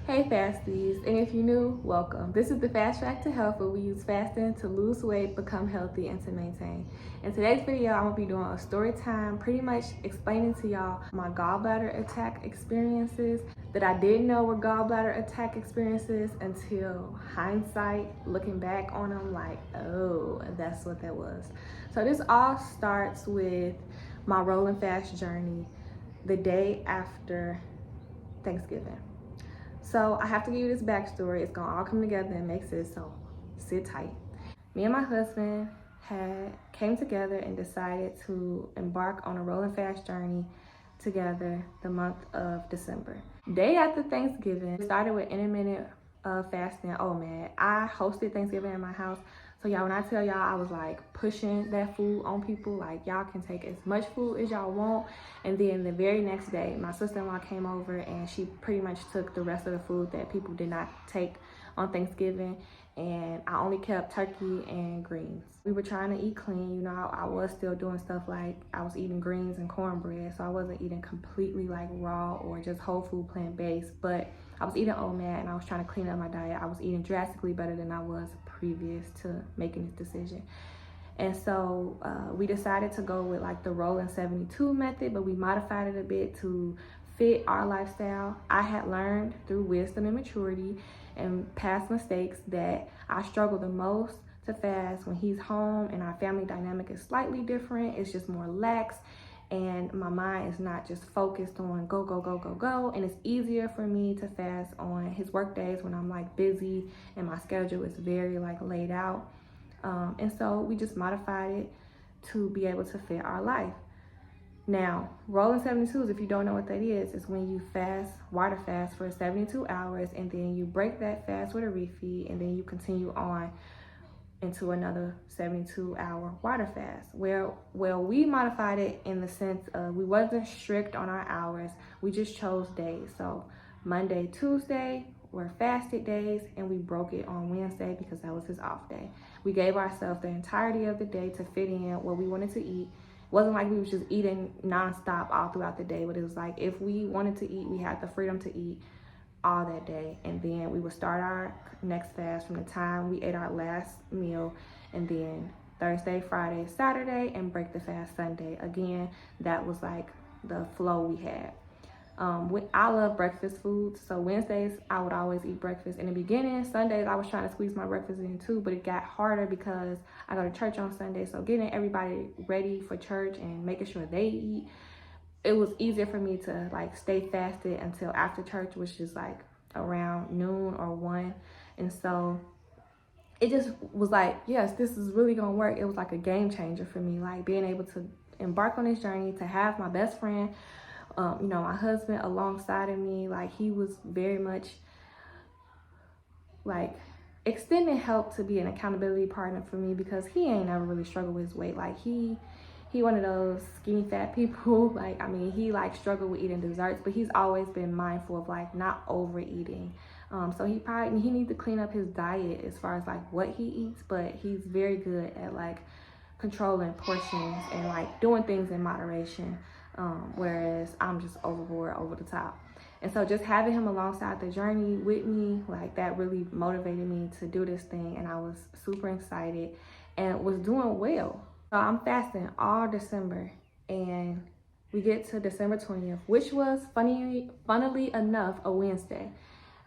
Hey fasties, and if you're new, welcome. This is the Fast Track to Health where we use fasting to lose weight, become healthy, and to maintain. In today's video, I'm gonna be doing a story time, pretty much explaining to y'all my gallbladder attack experiences that I didn't know were gallbladder attack experiences until hindsight, looking back on them like, oh, that's what that was. So this all starts with my rolling fast journey the day after Thanksgiving. So I have to give you this backstory. It's gonna all come together and make sense, so sit tight. Me and my husband came together and decided to embark on a rolling fast journey together the month of December. Day after Thanksgiving, started with intermittent fasting. Oh man, I hosted Thanksgiving in my house. So y'all, when I tell y'all I was like pushing that food on people, like y'all can take as much food as y'all want. And then the very next day, my sister-in-law came over and she pretty much took the rest of the food that people did not take on Thanksgiving. And I only kept turkey and greens. We were trying to eat clean, you know. I was still doing stuff like I was eating greens and cornbread, so I wasn't eating completely like raw or just whole food plant-based, but I was eating OMAD and I was trying to clean up my diet. I was eating drastically better than I was previous to making this decision. And so we decided to go with like the rolling 72 method, but we modified it a bit to fit our lifestyle. I had learned through wisdom and maturity and past mistakes that I struggle the most to fast when he's home and our family dynamic is slightly different. It's just more lax and my mind is not just focused on go, go, go, go, go. And it's easier for me to fast on his work days when I'm like busy and my schedule is very like laid out. And so we just modified it to be able to fit our life. Now, rolling 72s, if you don't know what that is when you fast, water fast for 72 hours, and then you break that fast with a refeed, and then you continue on into another 72-hour water fast. Well, we modified it in the sense of we wasn't strict on our hours. We just chose days. So Monday, Tuesday were fasted days, and we broke it on Wednesday because that was his off day. We gave ourselves the entirety of the day to fit in what we wanted to eat. It wasn't like we was just eating nonstop all throughout the day, but it was like if we wanted to eat, we had the freedom to eat all that day. And then we would start our next fast from the time we ate our last meal, and then Thursday, Friday, Saturday, and break the fast Sunday. Again, that was like the flow we had. I love breakfast foods, so Wednesdays I would always eat breakfast. In the beginning, Sundays I was trying to squeeze my breakfast in too, but it got harder because I go to church on Sunday, so getting everybody ready for church and making sure they eat, it was easier for me to like stay fasted until after church, which is like around noon or 1. And so it just was like, yes, this is really gonna work. It was like a game changer for me, like being able to embark on this journey, to have my best friend, my husband alongside of me. Like he was very much like extending help to be an accountability partner for me, because he ain't never really struggled with his weight. Like he one of those skinny fat people. Like, I mean, he like struggled with eating desserts, but he's always been mindful of like not overeating. So he needs to clean up his diet as far as like what he eats, but he's very good at like controlling portions and like doing things in moderation. Whereas I'm just overboard, over the top. And so just having him alongside the journey with me, like that really motivated me to do this thing. And I was super excited and was doing well. So I'm fasting all December, and we get to December 20th, which was funnily enough a Wednesday.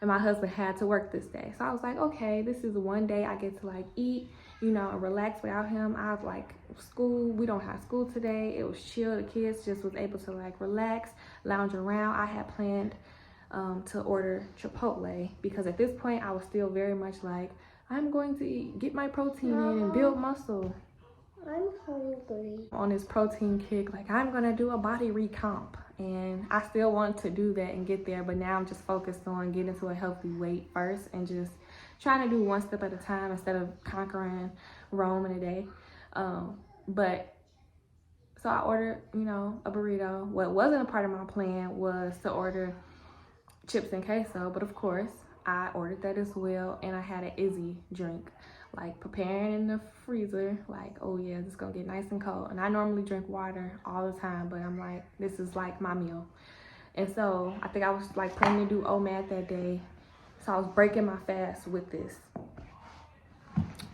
And my husband had to work this day. So I was like, okay, this is one day I get to like eat, and relax without him. I was like, school, we don't have school today. It was chill. The kids just was able to like relax, lounge around. I had planned to order Chipotle because at this point I was still very much like, I'm going to get my protein in and build muscle. I'm hungry. On this protein kick, like I'm gonna do a body recomp, and I still want to do that and get there, but now I'm just focused on getting to a healthy weight first and just trying to do one step at a time instead of conquering Rome in a day. But so I ordered, a burrito. What wasn't a part of my plan was to order chips and queso, but of course I ordered that as well, and I had an Izzy drink, like preparing in the freezer, like, oh yeah, this is gonna get nice and cold. And I normally drink water all the time, but I'm like, this is like my meal. And so I think I was like planning to do OMAD that day, So I was breaking my fast with this.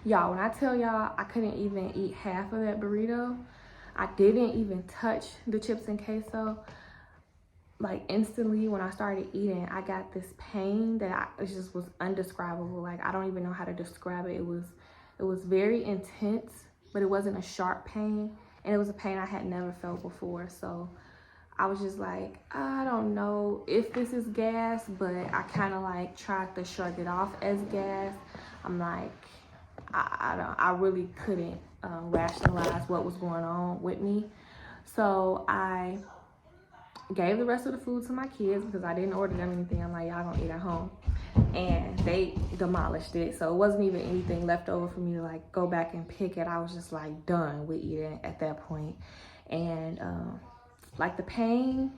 Y'all, when I tell y'all I couldn't even eat half of that burrito, I didn't even touch the chips and queso. Like instantly when I started eating, I got this pain that it just was indescribable. Like I don't even know how to describe it. It was very intense, but it wasn't a sharp pain, and it was a pain I had never felt before. So I was just like, I don't know if this is gas, but I kind of like tried to shrug it off as gas. I'm like, I really couldn't rationalize what was going on with me. So I gave the rest of the food to my kids because I didn't order them anything. I'm like, y'all gonna eat at home. And they demolished it. So it wasn't even anything left over for me to like go back and pick it. I was just like done with eating at that point. And like the pain,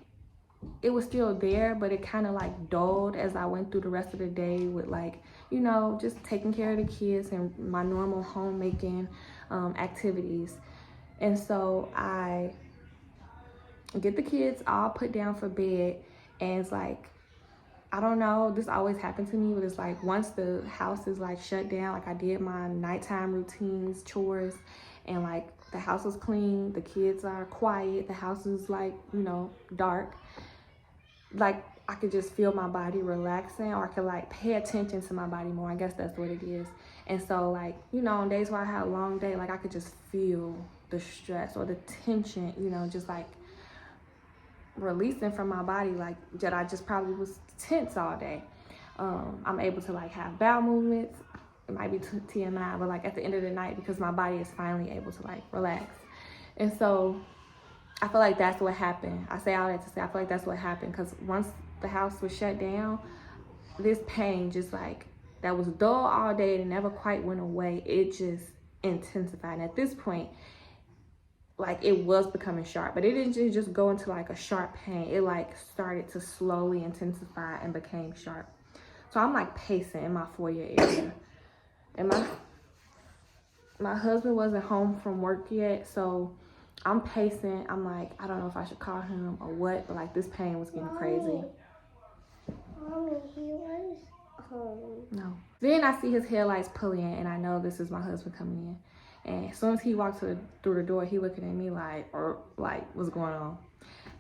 it was still there, but it kind of like dulled as I went through the rest of the day with like, you know, just taking care of the kids and my normal homemaking activities. And so I get the kids all put down for bed, and it's like, I don't know, this always happened to me, but it's like once the house is like shut down, like I did my nighttime routines, chores, and like the house was clean, the kids are quiet, the house is like, you know, dark, like I could just feel my body relaxing, or I could like pay attention to my body more. I guess that's what it is. And so like, you know, on days where I had a long day, like I could just feel the stress or the tension, you know, just like releasing from my body, like that I just probably was tense all day. I'm able to like have bowel movements. It might be TMI, but like at the end of the night, because my body is finally able to like relax. And so I feel like that's what happened. I say all that to say I feel like that's what happened, because once the house was shut down, this pain just like that was dull all day and it never quite went away, it just intensified. And at this point, like it was becoming sharp, but it didn't just go into like a sharp pain. It like started to slowly intensify and became sharp. So I'm like pacing in my foyer area, and my husband wasn't home from work yet, so I'm pacing. I'm like, I don't know if I should call him or what, but like this pain was getting crazy. Mommy, he was home. No. Then I see his headlights pull in, and I know this is my husband coming in. And as soon as he walked through the door, he looking at me like, or like, what's going on?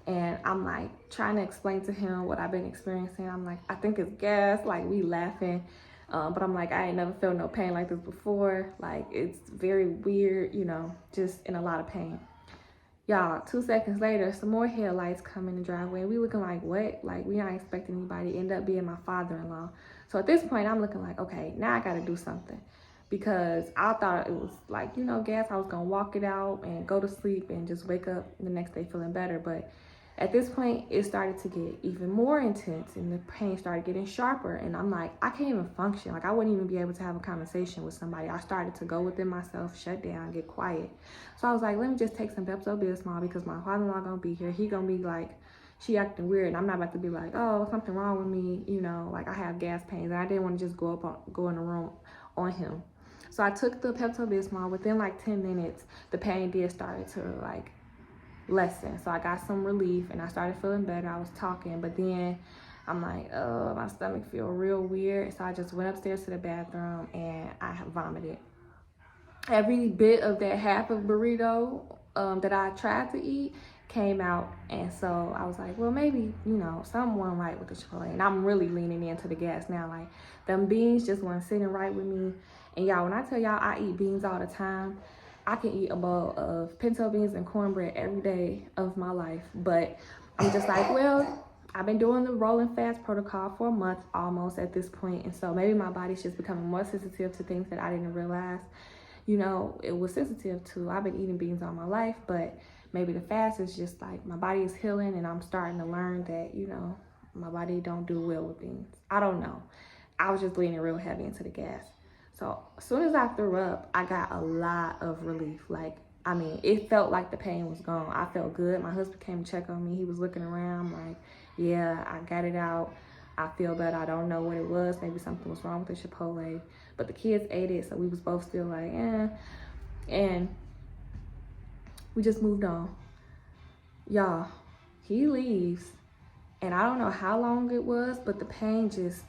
And I'm like trying to explain to him what I've been experiencing. I'm like, I think it's gas. Like we laughing, but I'm like, I ain't never felt no pain like this before. Like it's very weird, you know, just in a lot of pain. Y'all, 2 seconds later, some more headlights come in the driveway. We looking like, what? Like we not expecting anybody. End up being my father-in-law. So at this point, I'm looking like, okay, now I got to do something. Because I thought it was like, you know, gas. I was going to walk it out and go to sleep and just wake up the next day feeling better. But at this point, it started to get even more intense and the pain started getting sharper. And I'm like, I can't even function. Like I wouldn't even be able to have a conversation with somebody. I started to go within myself, shut down, get quiet. So I was like, let me just take some Pepto-Bismol, because my father-in-law going to be here. He going to be like, she acting weird. And I'm not about to be like, oh, something wrong with me. You know, like I have gas pains. And I didn't want to just go in the room on him. So I took the Pepto-Bismol. Within like 10 minutes, the pain did start to like lessen. So I got some relief and I started feeling better. I was talking, but then I'm like, oh, my stomach feel real weird. So I just went upstairs to the bathroom and I vomited. Every bit of that half of burrito that I tried to eat came out. And so I was like, well, maybe, you know, something wasn't right with the Chipotle. And I'm really leaning into the gas now. Like them beans just weren't sitting right with me. And y'all, when I tell y'all I eat beans all the time, I can eat a bowl of pinto beans and cornbread every day of my life. But I'm just like, well, I've been doing the rolling fast protocol for a month almost at this point. And so maybe my body's just becoming more sensitive to things that I didn't realize, you know, it was sensitive to. I've been eating beans all my life, but maybe the fast is just like my body is healing and I'm starting to learn that, you know, my body don't do well with beans. I don't know. I was just leaning real heavy into the gas. So as soon as I threw up, I got a lot of relief. Like, I mean, it felt like the pain was gone. I felt good. My husband came to check on me. He was looking around like, yeah, I got it out. I feel better. I don't know what it was. Maybe something was wrong with the Chipotle. But the kids ate it, so we was both still like, eh. And we just moved on. Y'all, he leaves. And I don't know how long it was, but the pain just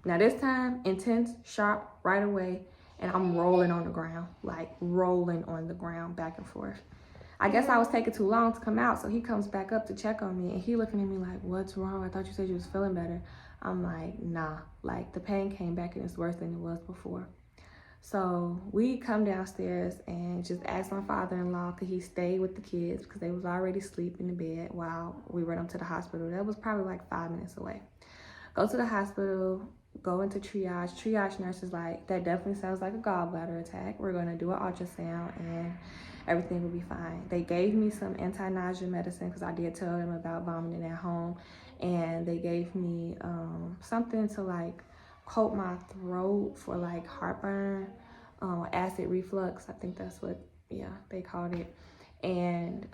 Now this time, intense, sharp, right away, and I'm rolling on the ground, like rolling on the ground back and forth. I guess I was taking too long to come out, so he comes back up to check on me, and he looking at me like, what's wrong? I thought you said you was feeling better. I'm like, nah, like the pain came back and it's worse than it was before. So we come downstairs and just asked my father-in-law could he stay with the kids because they was already asleep in the bed while we went up to the hospital. That was probably like 5 minutes away. Go to the hospital, go into triage. Triage nurse is like, that definitely sounds like a gallbladder attack. We're gonna do an ultrasound and everything will be fine. They gave me some anti-nausea medicine because I did tell them about vomiting at home. And they gave me something to like coat my throat for like heartburn, acid reflux. I think that's what, they called it. And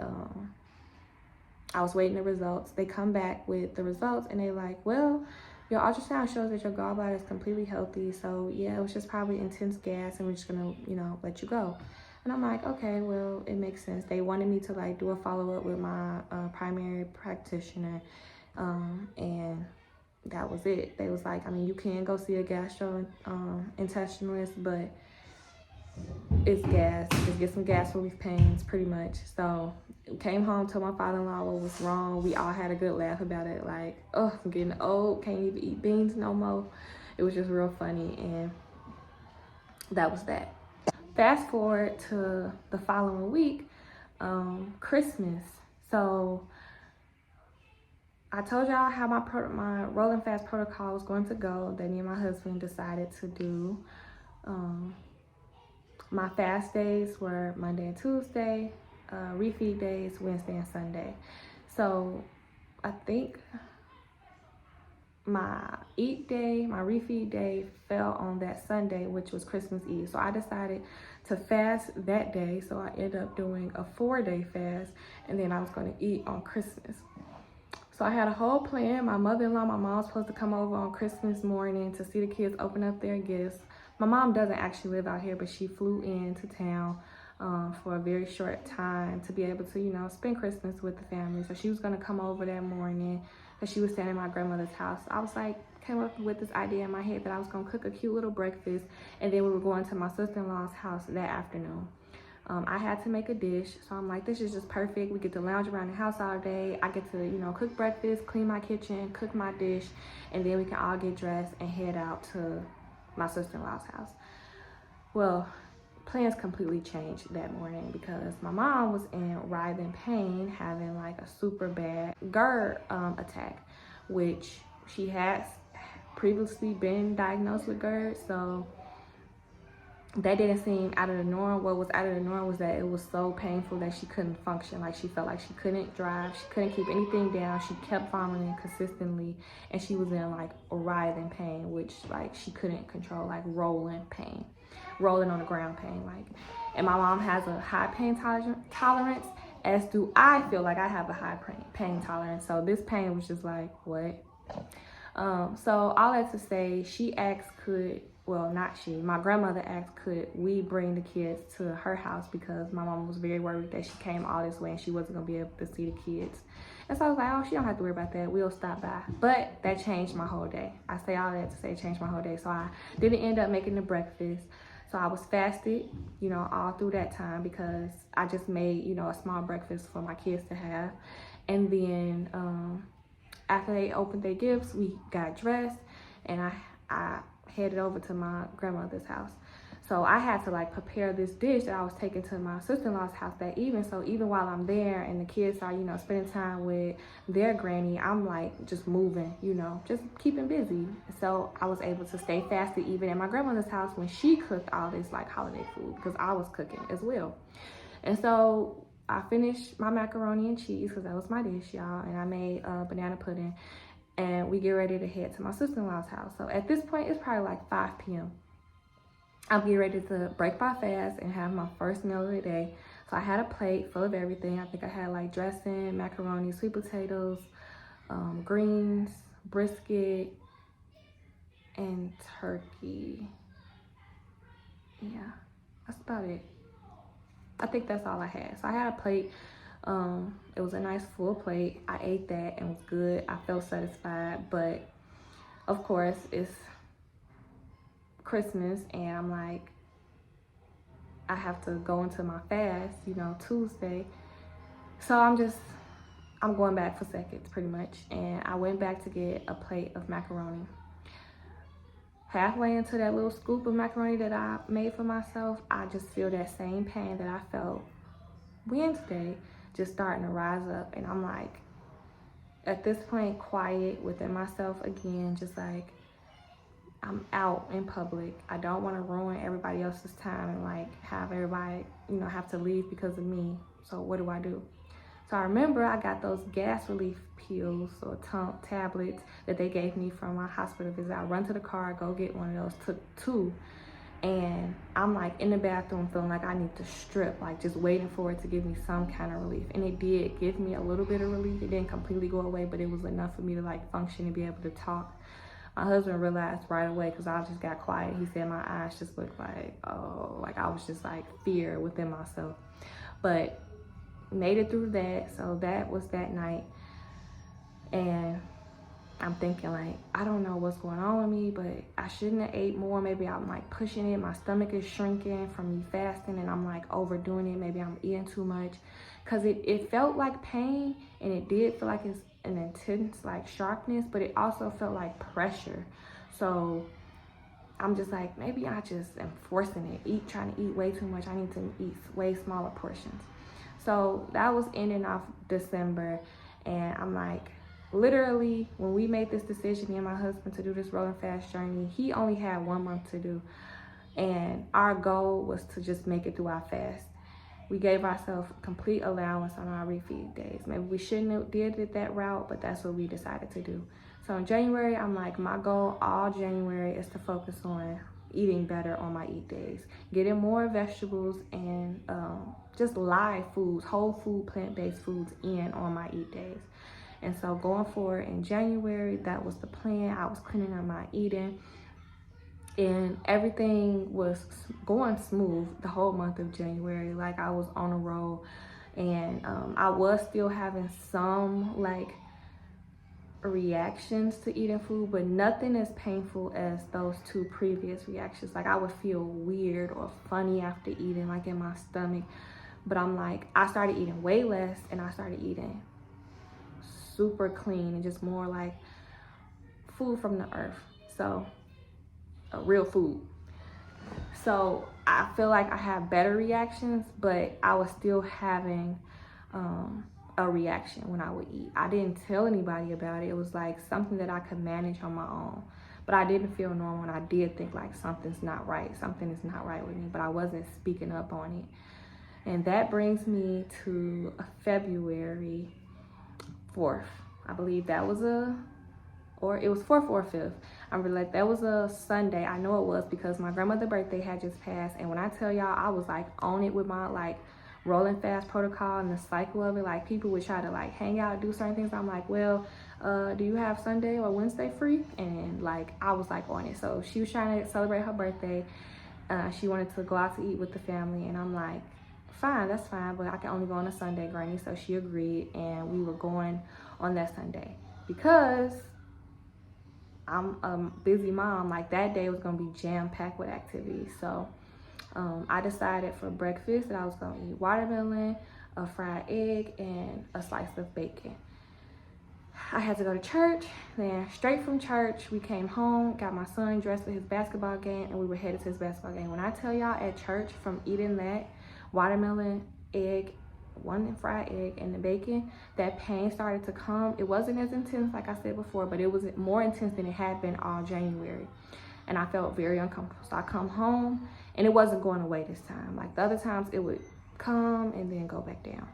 I was waiting the results. They come back with the results and they like, well, your ultrasound shows that your gallbladder is completely healthy. So yeah, it was just probably intense gas and we're just gonna, let you go. And I'm like, okay, well, it makes sense. They wanted me to like do a follow-up with my primary practitioner. And that was it. They was like, I mean, you can go see a gastrointestinalist, but it's gas. Just get some gas relief pains, pretty much. So came home, told my father-in-law what was wrong. We all had a good laugh about it. Like, oh, I'm getting old. Can't even eat beans no more. It was just real funny, and that was that. Fast forward to the following week, Christmas. So I told y'all how my rolling fast protocol was going to go. That me and my husband decided to do. My fast days were Monday and Tuesday, refeed days Wednesday and Sunday. So I think my eat day, my refeed day fell on that Sunday, which was Christmas Eve. So I decided to fast that day. So I ended up doing a 4-day fast, and then I was going to eat on Christmas. So I had a whole plan. My mother-in-law, my mom was supposed to come over on Christmas morning to see the kids open up their gifts. My mom doesn't actually live out here, but she flew into town for a very short time to be able to, spend Christmas with the family. So she was going to come over that morning because she was staying at my grandmother's house. I was like, came up with this idea in my head that I was going to cook a cute little breakfast, and then we were going to my sister-in-law's house that afternoon. I had to make a dish, so I'm like, this is just perfect. We get to lounge around the house all day. I get to, cook breakfast, clean my kitchen, cook my dish, and then we can all get dressed and head out to my sister-in-law's house. Well, plans completely changed that morning because my mom was in writhing pain, having like a super bad GERD attack, which she has previously been diagnosed with GERD, so that didn't seem out of the norm. What was out of the norm was that it was so painful that she couldn't function. Like, she felt like she couldn't drive, she couldn't keep anything down, she kept vomiting consistently, and she was in like a writhing pain, which like she couldn't control, like rolling on the ground pain. Like, and my mom has a high pain tolerance, as do I. Feel like I have a high pain tolerance, so this pain was just like, what? So all that to say, she asked my grandmother asked could we bring the kids to her house because my mom was very worried that she came all this way and she wasn't gonna be able to see the kids. And so I was like, oh, she don't have to worry about that, we'll stop by. But that changed my whole day. I say all that to say it changed my whole day. So I didn't end up making the breakfast. So I was fasted, all through that time because I just made, a small breakfast for my kids to have. And then after they opened their gifts, we got dressed, and I headed over to my grandmother's house. So I had to like prepare this dish that I was taking to my sister-in-law's house that evening. So even while I'm there and the kids are, spending time with their granny, I'm like just moving, just keeping busy. So I was able to stay fasted even at my grandmother's house when she cooked all this like holiday food, because I was cooking as well. And so I finished my macaroni and cheese because that was my dish, y'all, and I made banana pudding, and we get ready to head to my sister-in-law's house. So at this point, it's probably like 5 p.m. I'm getting ready to break my fast and have my first meal of the day. So I had a plate full of everything. I think I had like dressing, macaroni, sweet potatoes, greens, brisket, and turkey. Yeah, that's about it. I think that's all I had. So I had a plate. It was a nice full plate. I ate that and was good. I felt satisfied, but of course it's Christmas, and I'm like, I have to go into my fast, you know, Tuesday. So I'm going back for seconds pretty much. And I went back to get a plate of macaroni. Halfway into that little scoop of macaroni that I made for myself, I just feel that same pain that I felt Wednesday just starting to rise up. And I'm like, at this point, quiet within myself again, just like, I'm out in public. I don't want to ruin everybody else's time and like have everybody, you know, have to leave because of me. So what do I do? So I remember I got those gas relief pills or tablets that they gave me from my hospital visit. I run to the car, go get one of those, took 2. And I'm like in the bathroom feeling like I need to strip, like just waiting for it to give me some kind of relief. And it did give me a little bit of relief. It didn't completely go away, but it was enough for me to like function and be able to talk. My husband realized right away because I just got quiet. He said my eyes just looked like, oh, like I was just like fear within myself. But made it through that. So that was that night. And I'm thinking like, I don't know what's going on with me, but I shouldn't have ate more. Maybe I'm like pushing it. My stomach is shrinking from me fasting and I'm like overdoing it. Maybe I'm eating too much. Cause it felt like pain and it did feel like it's an intense like sharpness, but it also felt like pressure. So I'm just like, maybe I just am forcing it, trying to eat way too much. I need to eat way smaller portions. So that was ending off December. And I'm like, literally, when we made this decision, me and my husband, to do this rolling fast journey, he only had 1 month to do. And our goal was to just make it through our fast. We gave ourselves complete allowance on our refeed days. Maybe we shouldn't have did it that route, but that's what we decided to do. So in January, I'm like, my goal all January is to focus on eating better on my eat days, getting more vegetables and just live foods, whole food, plant-based foods in on my eat days. And so going forward in January, that was the plan. I was cleaning up my eating and everything was going smooth the whole month of January. Like I was on a roll and I was still having some like reactions to eating food, but nothing as painful as those 2 previous reactions. Like I would feel weird or funny after eating, like in my stomach. But I'm like, I started eating way less and I started eating super clean and just more like food from the earth. So real food. So I feel like I have better reactions, but I was still having a reaction when I would eat. I didn't tell anybody about it. It was like something that I could manage on my own. But I didn't feel normal and I did think like something's not right. Something is not right with me, but I wasn't speaking up on it. And that brings me to February 4th. I believe that was it was 4th or 5th. I'm really like, that was a Sunday. I know it was because my grandmother's birthday had just passed. And when I tell y'all, I was like on it with my like rolling fast protocol and the cycle of it. Like people would try to like hang out, do certain things. I'm like, well, do you have Sunday or Wednesday free? And like, I was like on it. So she was trying to celebrate her birthday. She wanted to go out to eat with the family. And I'm like, fine, that's fine. But I can only go on a Sunday, Granny. So she agreed. And we were going on that Sunday because I'm a busy mom. Like that day was gonna be jam-packed with activities. So I decided for breakfast that I was gonna eat watermelon, a fried egg, and a slice of bacon. I had to go to church. Then straight from church, we came home, got my son dressed for his basketball game, and we were headed to his basketball game. When I tell y'all at church, from eating that watermelon, egg, 1 fried egg, and the bacon, that pain started to come. It wasn't as intense like I said before, but it was more intense than it had been all January. And I felt very uncomfortable. So I come home and it wasn't going away this time. Like the other times it would come and then go back down.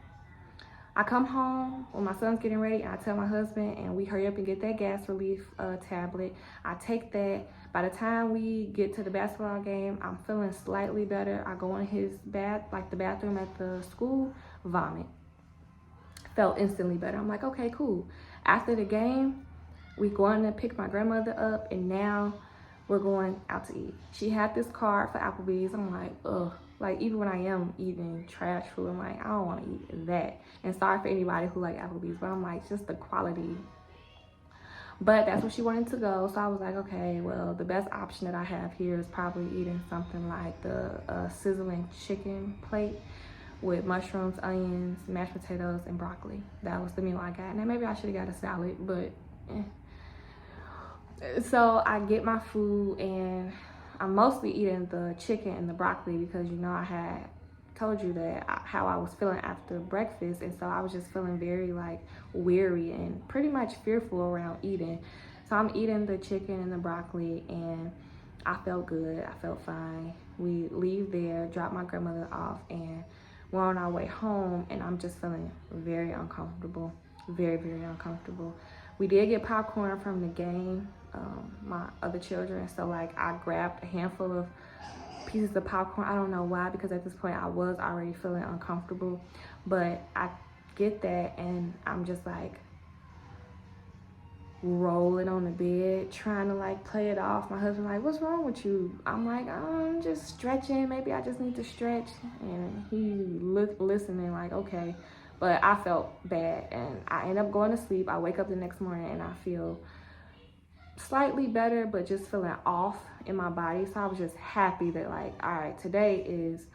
I come home when my son's getting ready and I tell my husband and we hurry up and get that gas relief tablet. I take that. By the time we get to the basketball game, I'm feeling slightly better. I go in his the bathroom at the school, vomit. Felt instantly better. I'm like, okay, cool. After the game, we going to pick my grandmother up and now we're going out to eat. She had this card for Applebee's. I'm like, ugh. Like even when I am eating trash food, I'm like, I don't want to eat that. And sorry for anybody who like Applebee's, but I'm like, just the quality. But that's where she wanted to go. So I was like, okay, well, the best option that I have here is probably eating something like the sizzling chicken plate with mushrooms, onions, mashed potatoes, and broccoli. That was the meal I got. Now, maybe I should have got a salad, but So I get my food, and I'm mostly eating the chicken and the broccoli because, you know, I had told you that how I was feeling after breakfast, and so I was just feeling very like weary and pretty much fearful around eating. So I'm eating the chicken and the broccoli, and I felt good. I felt fine. We leave there, drop my grandmother off, and we're on our way home, and I'm just feeling very uncomfortable, very, very uncomfortable. We did get popcorn from the game, my other children, so like I grabbed a handful of pieces of popcorn. I don't know why, because at this point I was already feeling uncomfortable, but I get that and I'm just like rolling on the bed trying to like play it off. My husband like, what's wrong with you? I'm like, I'm just stretching, maybe I just need to stretch. And he listening like, okay. But I felt bad, and I end up going to sleep. I wake up the next morning and I feel slightly better, but just feeling off in my body. So I was just happy that like, all right, today is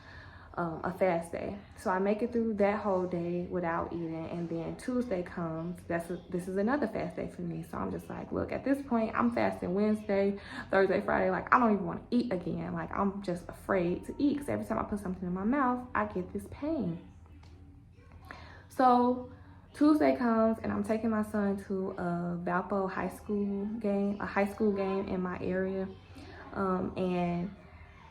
a fast day. So I make it through that whole day without eating, and then Tuesday comes. This is another fast day for me. So I'm just like, look, at this point, I'm fasting Wednesday, Thursday, Friday. Like, I don't even want to eat again. Like, I'm just afraid to eat because every time I put something in my mouth, I get this pain. So Tuesday comes, and I'm taking my son to a Valpo high school game in my area. And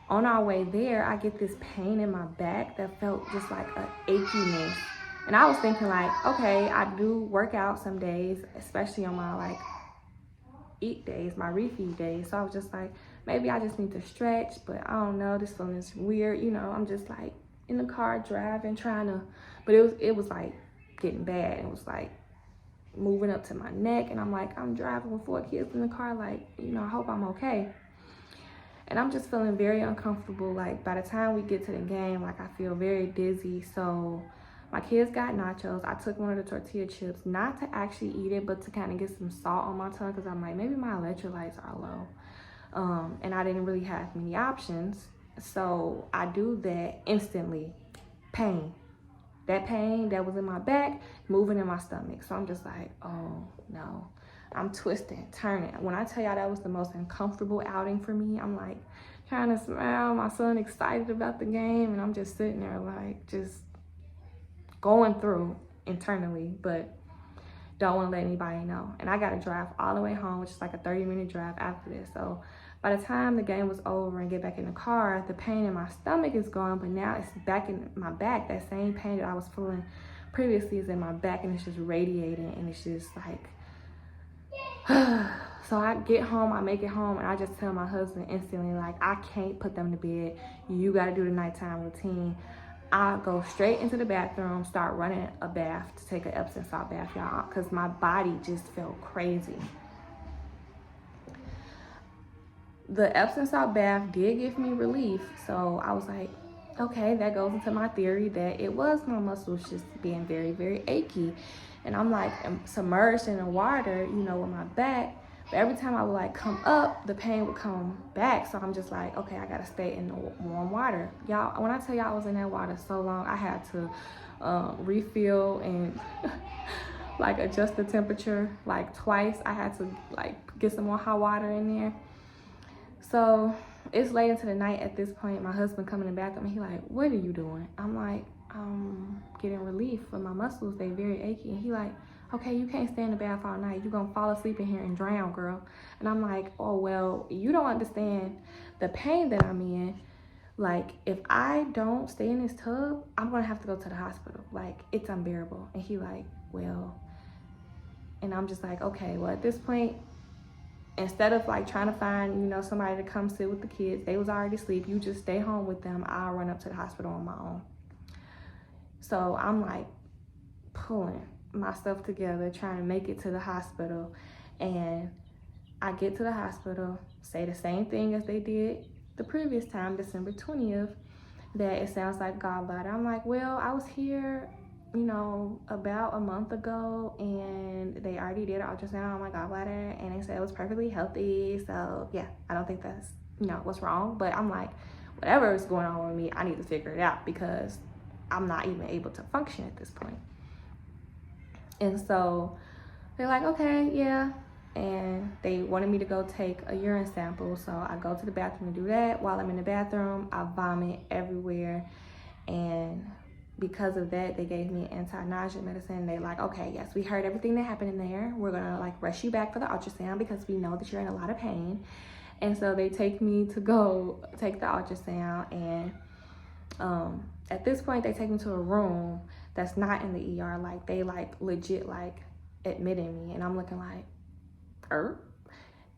on our way there, I get this pain in my back that felt just like an achiness. And I was thinking like, okay, I do work out some days, especially on my like eat days, my refeed days. So I was just like, maybe I just need to stretch, but I don't know, this feeling is weird. You know, I'm just like in the car driving, trying to, but it was like getting bad. It was like moving up to my neck, and I'm like, I'm driving with 4 kids in the car, like, you know, I hope I'm okay. And I'm just feeling very uncomfortable. Like, by the time we get to the game, like, I feel very dizzy. So my kids got nachos. I took one of the tortilla chips, not to actually eat it, but to kind of get some salt on my tongue, because I'm like, maybe my electrolytes are low. And I didn't really have many options. So I do that instantly. Pain. That pain that was in my back, moving in my stomach. So I'm just like, oh no. I'm twisting, turning. When I tell y'all that was the most uncomfortable outing for me, I'm like trying to smile, my son excited about the game, and I'm just sitting there like just going through internally, but don't want to let anybody know. And I got to drive all the way home, which is like a 30-minute drive after this. So by the time the game was over and get back in the car, the pain in my stomach is gone, but now it's back in my back. That same pain that I was feeling previously is in my back, and it's just radiating, and it's just like, so I get home, I make it home, and I just tell my husband instantly, like, I can't put them to bed. You got to do the nighttime routine. I go straight into the bathroom, start running a bath to take an Epsom salt bath, y'all, because my body just felt crazy. The Epsom salt bath did give me relief, so I was like, okay, that goes into my theory that it was my muscles just being very, very achy. And I'm like submerged in the water, you know, with my back. But every time I would like come up, the pain would come back. So I'm just like, okay, I gotta stay in the warm water. Y'all, when I tell y'all I was in that water so long, I had to refill and like adjust the temperature like twice. I had to like get some more hot water in there. So it's late into the night at this point. My husband come in the bathroom and he like, what are you doing? I'm like, getting relief for my muscles. They very achy. And he like, okay, you can't stay in the bath all night. You're gonna fall asleep in here and drown, girl. And I'm like, oh, well, you don't understand the pain that I'm in. Like, if I don't stay in this tub, I'm gonna have to go to the hospital. Like, it's unbearable. And he like, well, and I'm just like, okay, well, at this point, instead of like trying to find, you know, somebody to come sit with the kids, they was already asleep. You just stay home with them. I'll run up to the hospital on my own. So I'm like pulling my stuff together, trying to make it to the hospital. And I get to the hospital, say the same thing as they did the previous time, December 20th, that it sounds like gallbladder. I'm like, well, I was here you know, about a month ago, and they already did an ultrasound on my gallbladder, and they said it was perfectly healthy. So yeah, I don't think that's, you know, what's wrong. But I'm like, whatever is going on with me, I need to figure it out, because I'm not even able to function at this point. And so they're like, okay, yeah. And they wanted me to go take a urine sample. So I go to the bathroom to do that. While I'm in the bathroom, I vomit everywhere. And because of that, they gave me anti-nausea medicine. They're like, okay, yes, we heard everything that happened in there. We're gonna like rush you back for the ultrasound because we know that you're in a lot of pain. And so they take me to go take the ultrasound. And at this point, they take me to a room that's not in the ER. Like, they like legit like admitting me. And I'm looking like,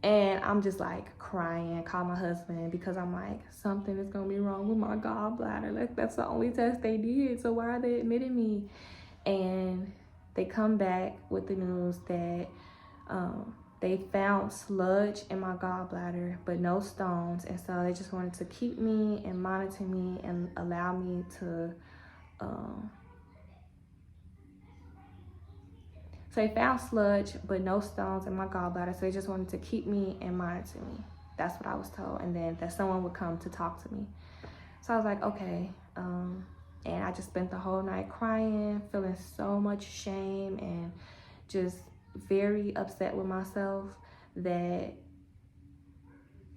and I'm just like crying, call my husband, because I'm like, something is gonna be wrong with my gallbladder. Like, that's the only test they did, so why are they admitting me? And they come back with the news that they found sludge in my gallbladder, but no stones. And so they just wanted to keep me and monitor me and allow me to so they found sludge, but no stones in my gallbladder. So they just wanted to keep me and monitor me. That's what I was told. And then that someone would come to talk to me. So I was like, okay. And I just spent the whole night crying, feeling so much shame and just very upset with myself, that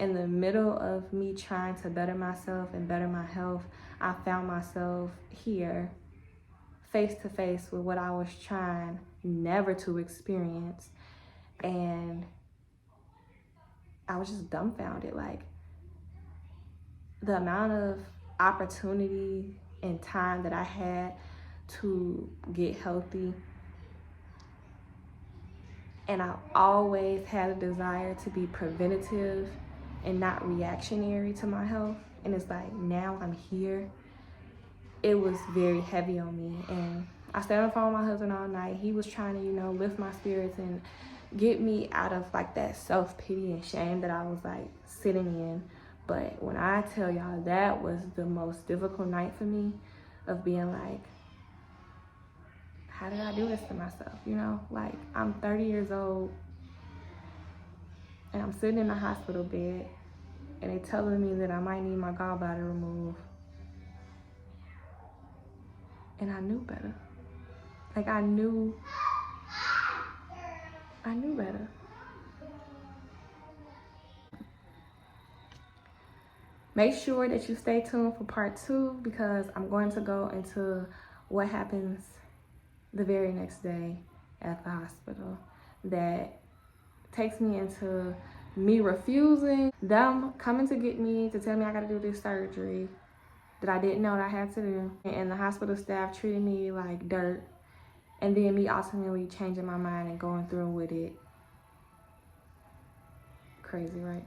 in the middle of me trying to better myself and better my health, I found myself here face to face with what I was trying never to experience. And I was just dumbfounded. Like, the amount of opportunity and time that I had to get healthy, and I always had a desire to be preventative and not reactionary to my health. And it's like, now I'm here. It was very heavy on me. And I stayed on the phone with my husband all night. He was trying to, you know, lift my spirits and get me out of like that self-pity and shame that I was like sitting in. But when I tell y'all, that was the most difficult night for me, of being like, how did I do this to myself? You know, like, I'm 30 years old and I'm sitting in a hospital bed and they telling me that I might need my gallbladder removed. And I knew better. Like, I knew better. Make sure that you stay tuned for part 2, because I'm going to go into what happens the very next day at the hospital that takes me into me refusing, them coming to get me to tell me I gotta do this surgery that I didn't know that I had to do, and the hospital staff treating me like dirt, and then me ultimately changing my mind and going through with it. Crazy, right?